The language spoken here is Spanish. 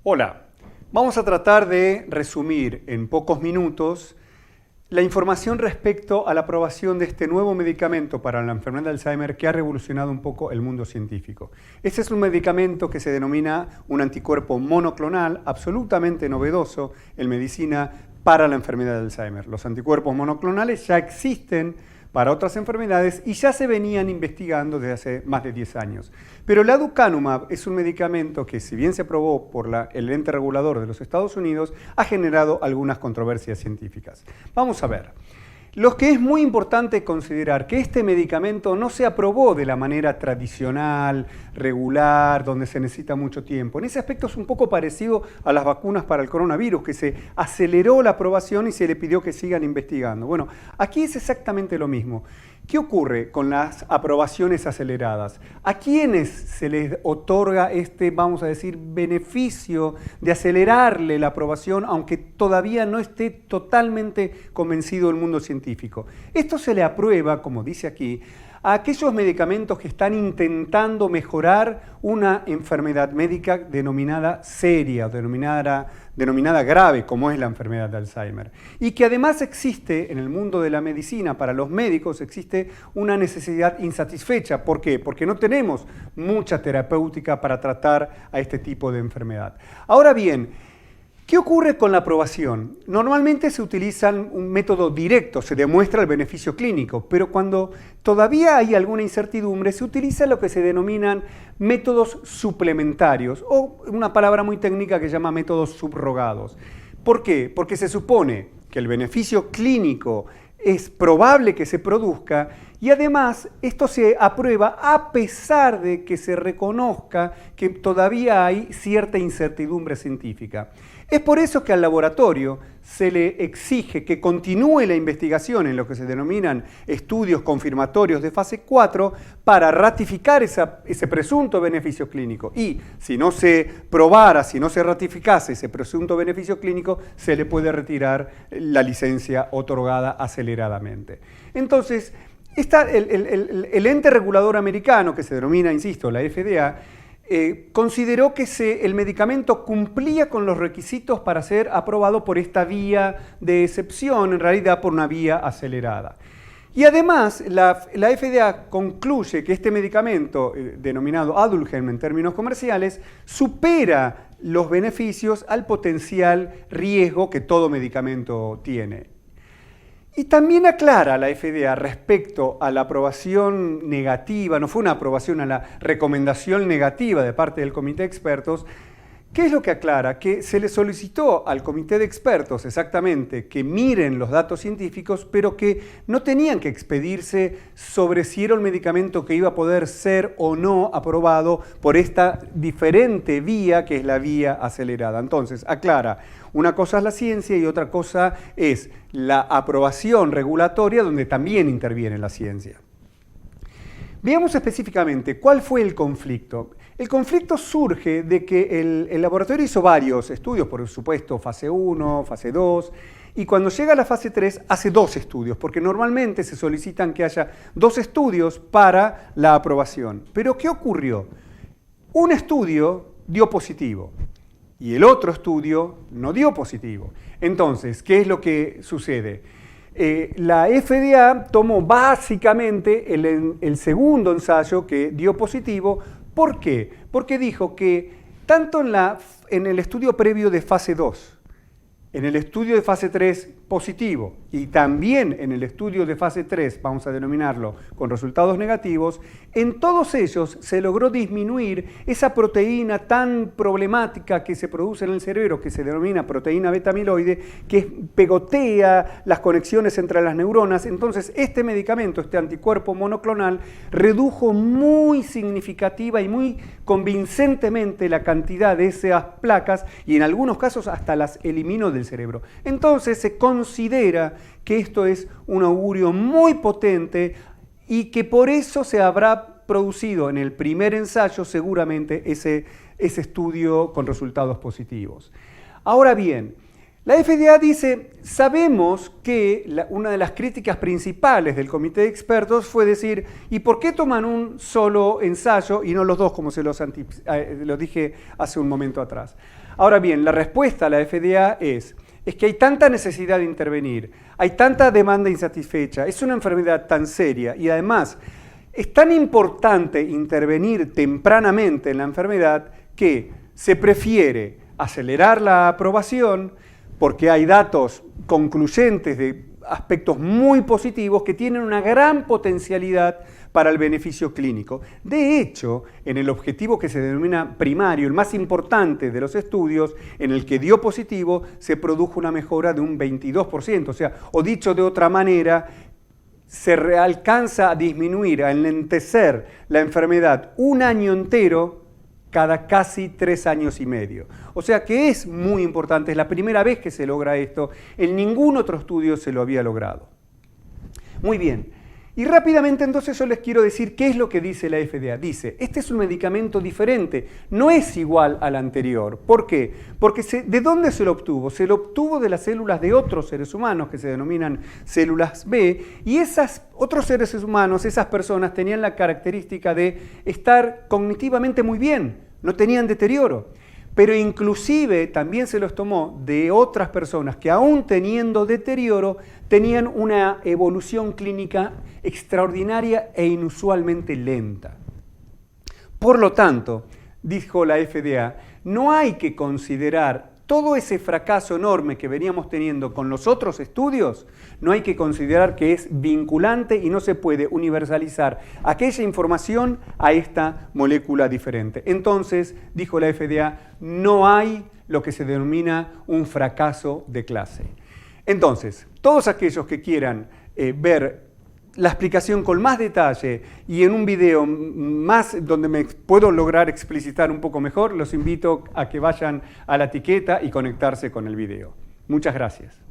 Hola, vamos a tratar de resumir en pocos minutos la información respecto a la aprobación de este nuevo medicamento para la enfermedad de Alzheimer que ha revolucionado un poco el mundo científico. Este es un medicamento que se denomina un anticuerpo monoclonal, absolutamente novedoso en medicina para la enfermedad de Alzheimer. Los anticuerpos monoclonales ya existen para otras enfermedades y ya se venían investigando desde hace más de 10 años. Pero el aducanumab es un medicamento que, si bien se aprobó por el ente regulador de los Estados Unidos, ha generado algunas controversias científicas. Vamos a ver. Lo que es muy importante considerar que este medicamento no se aprobó de la manera tradicional, regular, donde se necesita mucho tiempo. En ese aspecto es un poco parecido a las vacunas para el coronavirus, que se aceleró la aprobación y se le pidió que sigan investigando. Bueno, aquí es exactamente lo mismo. ¿Qué ocurre con las aprobaciones aceleradas? ¿A quiénes se les otorga este, vamos a decir, beneficio de acelerarle la aprobación, aunque todavía no esté totalmente convencido el mundo científico? Esto se le aprueba, como dice aquí, a aquellos medicamentos que están intentando mejorar una enfermedad médica denominada seria, denominada grave, como es la enfermedad de Alzheimer. Y que además existe en el mundo de la medicina, para los médicos, existe una necesidad insatisfecha. ¿Por qué? Porque no tenemos mucha terapéutica para tratar a este tipo de enfermedad. Ahora bien, ¿qué ocurre con la aprobación? Normalmente se utiliza un método directo, se demuestra el beneficio clínico, pero cuando todavía hay alguna incertidumbre, se utiliza lo que se denominan métodos suplementarios, o una palabra muy técnica que se llama métodos subrogados. ¿Por qué? Porque se supone que el beneficio clínico es probable que se produzca y además esto se aprueba a pesar de que se reconozca que todavía hay cierta incertidumbre científica. Es por eso que al laboratorio se le exige que continúe la investigación en lo que se denominan estudios confirmatorios de fase 4 para ratificar ese presunto beneficio clínico. Y si no se probara, si no se ratificase ese presunto beneficio clínico, se le puede retirar la licencia otorgada aceleradamente. Entonces, el ente regulador americano, que se denomina, insisto, la FDA, consideró que el medicamento cumplía con los requisitos para ser aprobado por esta vía de excepción, en realidad por una vía acelerada. Y además, la FDA concluye que este medicamento, denominado Adulgem en términos comerciales, supera los beneficios al potencial riesgo que todo medicamento tiene. Y también aclara la FDA respecto a la aprobación negativa, no fue una aprobación, a la recomendación negativa de parte del comité de expertos. ¿Qué es lo que aclara? Que se le solicitó al comité de expertos exactamente que miren los datos científicos, pero que no tenían que expedirse sobre si era un medicamento que iba a poder ser o no aprobado por esta diferente vía que es la vía acelerada. Entonces, aclara, una cosa es la ciencia y otra cosa es la aprobación regulatoria donde también interviene la ciencia. Veamos específicamente cuál fue el conflicto. El conflicto surge de que el laboratorio hizo varios estudios, por supuesto, fase 1, fase 2, y cuando llega a la fase 3 hace 2 estudios, porque normalmente se solicitan que haya 2 estudios para la aprobación. Pero ¿qué ocurrió? Un estudio dio positivo y el otro estudio no dio positivo. Entonces, ¿qué es lo que sucede? La FDA tomó básicamente el segundo ensayo que dio positivo. ¿Por qué? Porque dijo que tanto en el estudio previo de fase 2, en el estudio de fase 3 positivo y también en el estudio de fase 3, vamos a denominarlo, con resultados negativos, en todos ellos se logró disminuir esa proteína tan problemática que se produce en el cerebro, que se denomina proteína beta-amiloide, que pegotea las conexiones entre las neuronas. Entonces, este medicamento, este anticuerpo monoclonal, redujo muy significativa y muy convincentemente la cantidad de esas placas y en algunos casos hasta las eliminó del cerebro. Entonces, se considera que esto es un augurio muy potente y que por eso se habrá producido en el primer ensayo seguramente ese estudio con resultados positivos. Ahora bien, la FDA dice, sabemos que una de las críticas principales del comité de expertos fue decir, ¿y por qué toman un solo ensayo y no los dos como se los dije hace un momento atrás? Ahora bien, la respuesta a la FDA es que hay tanta necesidad de intervenir, hay tanta demanda insatisfecha, es una enfermedad tan seria y además es tan importante intervenir tempranamente en la enfermedad que se prefiere acelerar la aprobación porque hay datos concluyentes de aspectos muy positivos que tienen una gran potencialidad para el beneficio clínico. De hecho, en el objetivo que se denomina primario, el más importante de los estudios, en el que dio positivo, se produjo una mejora de un 22%. O sea, o dicho de otra manera, se alcanza a disminuir, a enlentecer la enfermedad un año entero cada casi 3 años y medio. O sea que es muy importante, es la primera vez que se logra esto, en ningún otro estudio se lo había logrado. Muy bien, y rápidamente entonces yo les quiero decir qué es lo que dice la FDA. Dice, este es un medicamento diferente, no es igual al anterior. ¿Por qué? Porque ¿de dónde se lo obtuvo? Se lo obtuvo de las células de otros seres humanos que se denominan células B, y esos otros seres humanos, esas personas tenían la característica de estar cognitivamente muy bien, no tenían deterioro. Pero inclusive también se los tomó de otras personas que aún teniendo deterioro, tenían una evolución clínica extraordinaria e inusualmente lenta. Por lo tanto, dijo la FDA, no hay que considerar todo ese fracaso enorme que veníamos teniendo con los otros estudios, no hay que considerar que es vinculante y no se puede universalizar aquella información a esta molécula diferente. Entonces, dijo la FDA, no hay lo que se denomina un fracaso de clase. Entonces, todos aquellos que quieran ver la explicación con más detalle y en un video más donde me puedo lograr explicitar un poco mejor, los invito a que vayan a la etiqueta y conectarse con el video. Muchas gracias.